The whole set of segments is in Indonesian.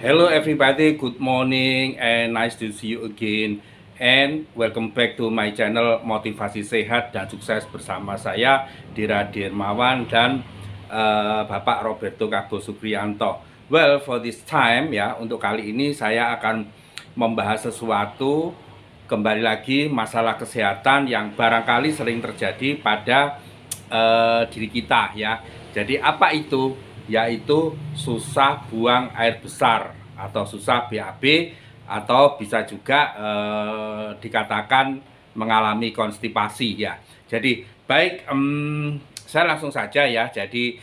Hello everybody, good morning and nice to see you again and welcome back to my channel Motivasi Sehat dan Sukses bersama saya Dira Dirmawan dan Bapak Roberto Kabo Supriyanto. Well, for this time ya, untuk kali ini saya akan membahas sesuatu kembali lagi masalah kesehatan yang barangkali sering terjadi pada diri kita ya. Jadi apa itu? Yaitu susah buang air besar atau susah BAB atau bisa juga dikatakan mengalami konstipasi ya. Jadi baik, saya langsung saja ya. Jadi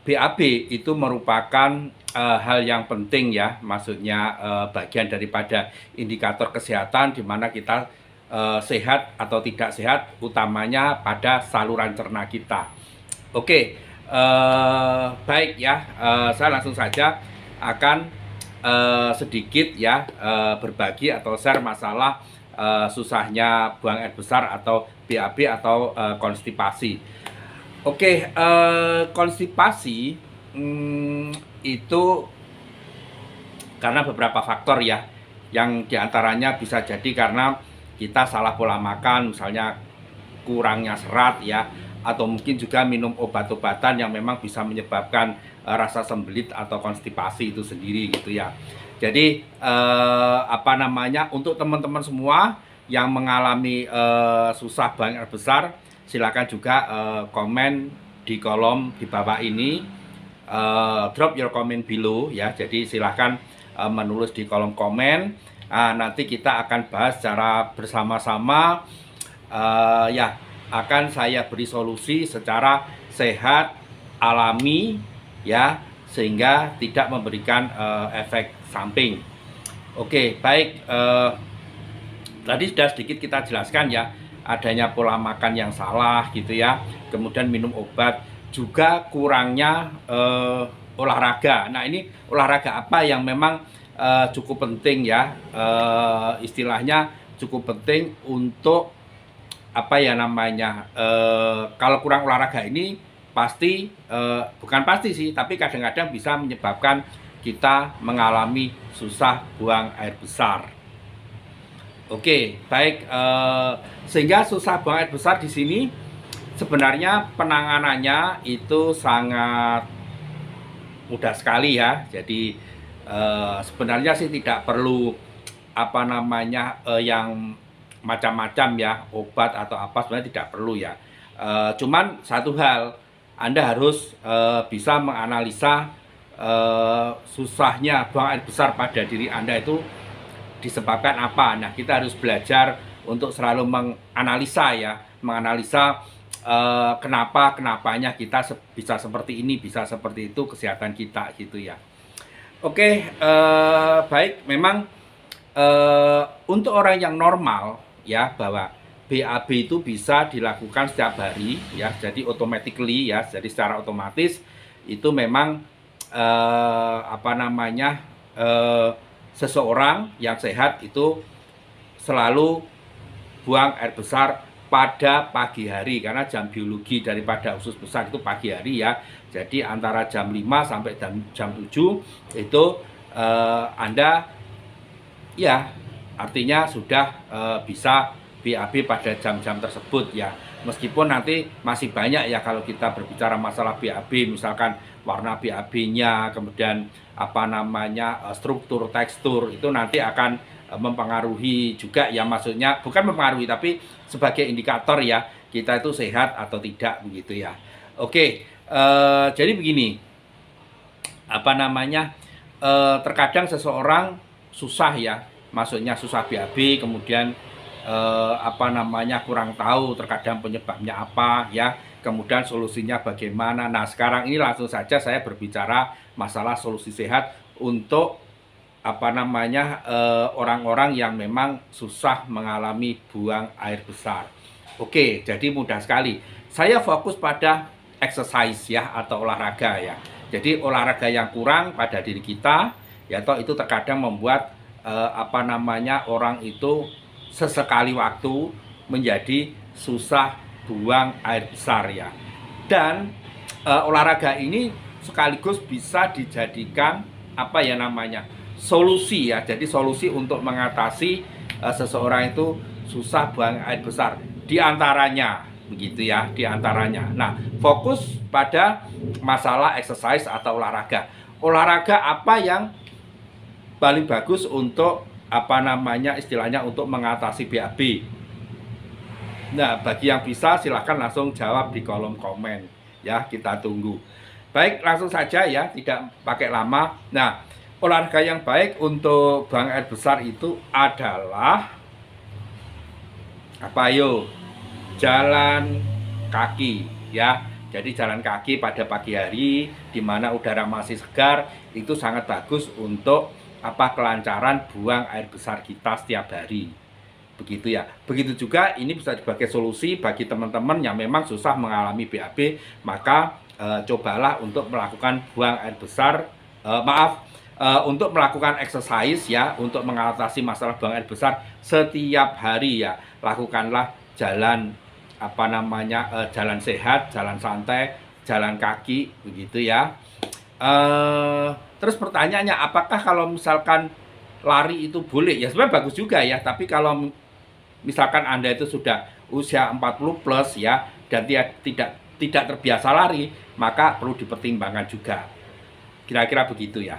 BAB itu merupakan hal yang penting ya, maksudnya bagian daripada indikator kesehatan di mana kita sehat atau tidak sehat, utamanya pada saluran cerna kita. Oke. Baik ya, saya langsung saja akan sedikit ya berbagi atau share masalah susahnya buang air besar atau BAB atau konstipasi. Oke, konstipasi itu karena beberapa faktor ya, yang diantaranya bisa jadi karena kita salah pola makan, misalnya kurangnya serat ya, atau mungkin juga minum obat-obatan yang memang bisa menyebabkan rasa sembelit atau konstipasi itu sendiri gitu ya. Jadi untuk teman-teman semua yang mengalami susah buang air besar, silakan juga komen di kolom di bawah ini, drop your comment below ya. Jadi silakan menulis di kolom komen. Nanti kita akan bahas secara bersama-sama ya. Akan saya beri solusi secara sehat, alami ya, sehingga tidak memberikan efek samping. Oke, baik, tadi sudah sedikit kita jelaskan ya, adanya pola makan yang salah gitu ya, kemudian minum obat, juga kurangnya olahraga. Nah, ini olahraga apa yang memang cukup penting ya, istilahnya cukup penting untuk kalau kurang olahraga ini pasti, bukan pasti sih, tapi kadang-kadang bisa menyebabkan kita mengalami susah buang air besar. Oke, baik, sehingga susah buang air besar di sini sebenarnya penanganannya itu sangat mudah sekali ya. Jadi sebenarnya sih tidak perlu yang macam-macam ya, obat atau apa, sebenarnya tidak perlu ya. Cuman satu hal, Anda harus bisa menganalisa susahnya buang air besar pada diri Anda itu disebabkan apa. Nah, kita harus belajar untuk selalu menganalisa ya, menganalisa kenapanya kita bisa seperti ini, bisa seperti itu kesehatan kita gitu ya. Oke, baik, memang untuk orang yang normal ya, bahwa BAB itu bisa dilakukan setiap hari ya, jadi automatically ya, jadi secara otomatis itu memang seseorang yang sehat itu selalu buang air besar pada pagi hari, karena jam biologi daripada usus besar itu pagi hari ya. Jadi antara jam 5 sampai jam 7 itu Anda ya, artinya sudah bisa BAB pada jam-jam tersebut ya. Meskipun nanti masih banyak ya kalau kita berbicara masalah BAB, misalkan warna BAB-nya, kemudian struktur, tekstur, itu nanti akan mempengaruhi juga ya, maksudnya bukan mempengaruhi tapi sebagai indikator ya, kita itu sehat atau tidak begitu ya. Oke, jadi begini, terkadang seseorang susah ya, maksudnya susah BAB, kemudian kurang tahu terkadang penyebabnya apa ya, kemudian solusinya bagaimana. Nah, sekarang ini langsung saja saya berbicara masalah solusi sehat untuk orang-orang yang memang susah mengalami buang air besar. Oke, jadi mudah sekali. Saya fokus pada exercise ya, atau olahraga ya. Jadi olahraga yang kurang pada diri kita ya, toh itu terkadang membuat orang itu sesekali waktu menjadi susah buang air besar ya. Dan olahraga ini sekaligus bisa dijadikan apa ya namanya, solusi ya. Jadi solusi untuk mengatasi seseorang itu susah buang air besar. Di antaranya begitu ya, di antaranya. Nah, fokus pada masalah exercise atau olahraga. Olahraga apa yang paling bagus untuk apa namanya, istilahnya untuk mengatasi BAB? Nah, bagi yang bisa silahkan langsung jawab di kolom komen ya, kita tunggu. Baik, langsung saja ya, tidak pakai lama. Nah, olahraga yang baik untuk buang air besar itu adalah apa yo? Jalan kaki ya. Jadi jalan kaki pada pagi hari di mana udara masih segar itu sangat bagus untuk apa, kelancaran buang air besar kita setiap hari. Begitu ya. Begitu juga ini bisa sebagai solusi bagi teman-teman yang memang susah mengalami BAB, maka cobalah untuk melakukan buang air besar, untuk melakukan exercise ya, untuk mengatasi masalah buang air besar setiap hari ya. Lakukanlah jalan apa namanya, jalan sehat, jalan santai, jalan kaki begitu ya. Terus pertanyaannya, apakah kalau misalkan lari itu boleh? Ya sebenarnya bagus juga ya, tapi kalau misalkan Anda itu sudah usia 40 plus ya dan tidak terbiasa lari, maka perlu dipertimbangkan juga. Kira-kira begitu ya.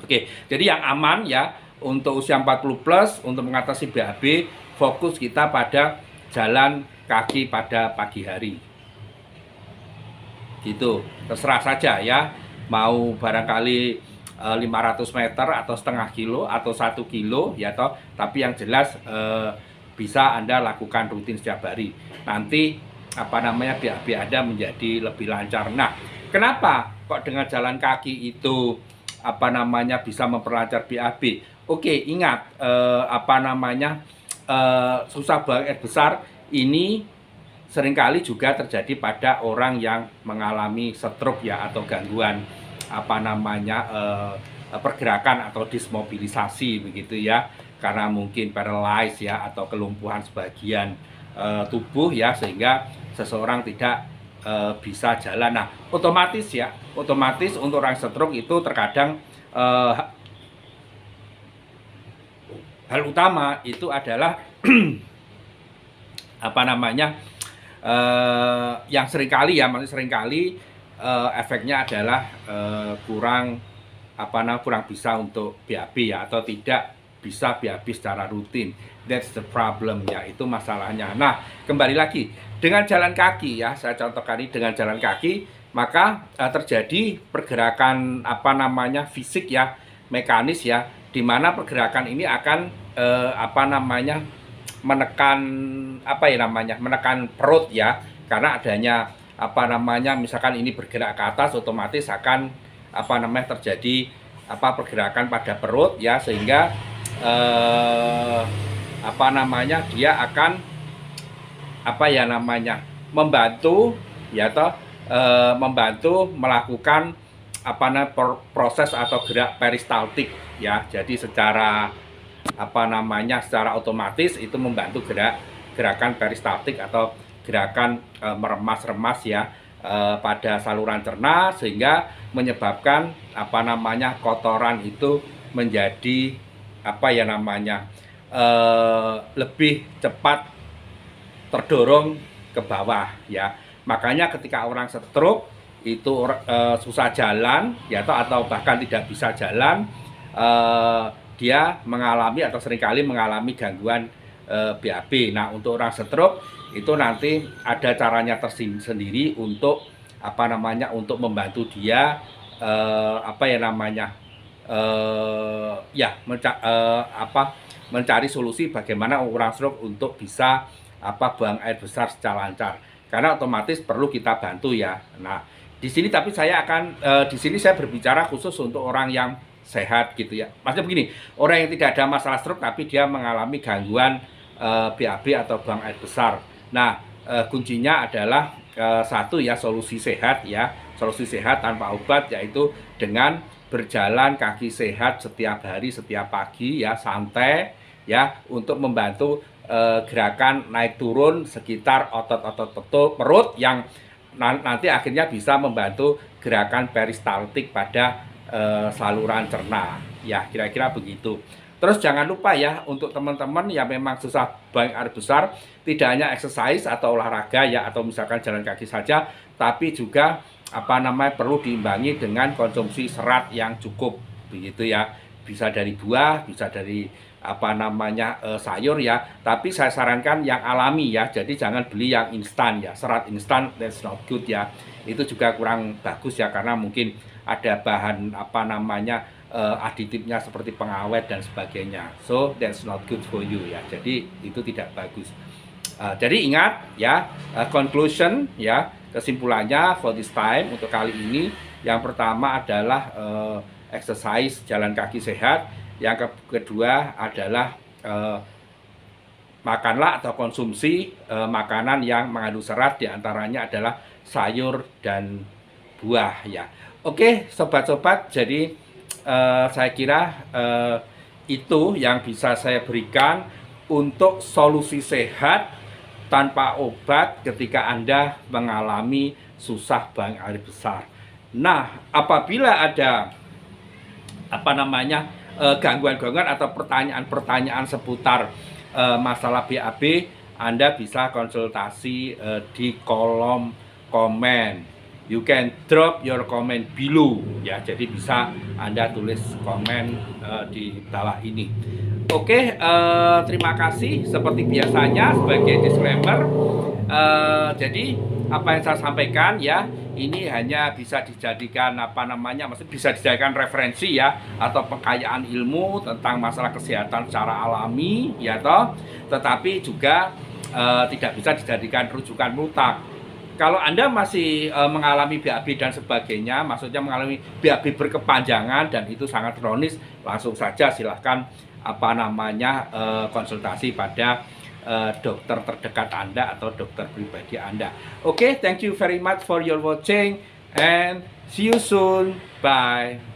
Oke, jadi yang aman ya untuk usia 40 plus untuk mengatasi BAB, fokus kita pada jalan kaki pada pagi hari. Gitu, terserah saja ya. Mau barangkali 500 meter atau setengah kilo atau 1 kilo ya toh, tapi yang jelas bisa Anda lakukan rutin setiap hari. Nanti apa namanya, BAB Anda menjadi lebih lancar. Nah, kenapa kok dengan jalan kaki itu apa namanya bisa memperlancar BAB? Oke, ingat apa namanya, susah buang air besar ini seringkali juga terjadi pada orang yang mengalami stroke ya, atau gangguan apa namanya, pergerakan atau dismobilisasi begitu ya, karena mungkin paralyzed ya atau kelumpuhan sebagian tubuh ya, sehingga seseorang tidak bisa jalan. Nah, otomatis untuk orang stroke itu terkadang hal utama itu adalah apa namanya, yang seringkali efeknya adalah kurang bisa untuk BAB ya, atau tidak bisa BAB secara rutin. That's the problem ya, itu masalahnya. Nah, kembali lagi dengan jalan kaki ya, saya contohkan ini dengan jalan kaki, maka terjadi pergerakan apa namanya, fisik ya, mekanis ya, di mana pergerakan ini akan apa namanya, menekan perut ya, karena adanya apa namanya, misalkan ini bergerak ke atas, otomatis akan apa namanya, terjadi pergerakan pada perut ya, sehingga apa namanya, dia akan membantu ya toh, membantu melakukan proses atau gerak peristaltik ya. Jadi secara secara otomatis itu membantu gerakan peristaltik atau gerakan meremas-remas ya pada saluran cerna, sehingga menyebabkan kotoran itu menjadi lebih cepat terdorong ke bawah ya. Makanya ketika orang stroke itu susah jalan ya, atau bahkan tidak bisa jalan, dia mengalami atau seringkali mengalami gangguan BAB. Nah, untuk orang stroke itu nanti ada caranya tersendiri untuk untuk membantu dia mencari solusi bagaimana orang stroke untuk bisa buang air besar secara lancar. Karena otomatis perlu kita bantu ya. Nah, di sini tapi saya akan di sini saya berbicara khusus untuk orang yang sehat gitu ya. Maksudnya begini, orang yang tidak ada masalah stroke tapi dia mengalami gangguan BAB atau buang air besar. Nah, kuncinya adalah satu ya, solusi sehat ya, solusi sehat tanpa obat, yaitu dengan berjalan kaki sehat setiap hari, setiap pagi ya, santai ya, untuk membantu gerakan naik turun sekitar otot-otot perut yang nanti akhirnya bisa membantu gerakan peristaltik pada saluran cerna. Ya, kira-kira begitu. Terus jangan lupa ya, untuk teman-teman yang memang susah buang air besar, tidak hanya exercise atau olahraga ya, atau misalkan jalan kaki saja, tapi juga perlu diimbangi dengan konsumsi serat yang cukup, begitu ya. Bisa dari buah, bisa dari sayur ya, tapi saya sarankan yang alami ya, jadi jangan beli yang instan ya, serat instan that's not good ya, itu juga kurang bagus ya, karena mungkin ada bahan aditifnya seperti pengawet dan sebagainya, so that's not good for you ya, jadi itu tidak bagus. Jadi ingat ya, conclusion ya, kesimpulannya for this time untuk kali ini, yang pertama adalah exercise, jalan kaki sehat. Yang kedua adalah makanlah atau konsumsi makanan yang mengandung serat, diantaranya adalah sayur dan buah ya. Oke sobat-sobat, jadi saya kira itu yang bisa saya berikan untuk solusi sehat tanpa obat ketika Anda mengalami susah buang air besar. Nah, apabila ada gangguan-gangguan atau pertanyaan-pertanyaan seputar masalah BAB, Anda bisa konsultasi di kolom komen. You can drop your comment below ya, jadi bisa Anda tulis komen di bawah ini. Oke, terima kasih. Seperti biasanya sebagai disclaimer, jadi apa yang saya sampaikan ya, ini hanya bisa dijadikan bisa dijadikan referensi ya, atau pengkayaan ilmu tentang masalah kesehatan secara alami ya toh, tetapi juga tidak bisa dijadikan rujukan mutlak. Kalau Anda masih mengalami BAB dan sebagainya, maksudnya mengalami BAB berkepanjangan dan itu sangat kronis, langsung saja silahkan konsultasi pada dokter terdekat Anda atau dokter pribadi Anda. Oke, thank you very much for your watching and see you soon. Bye.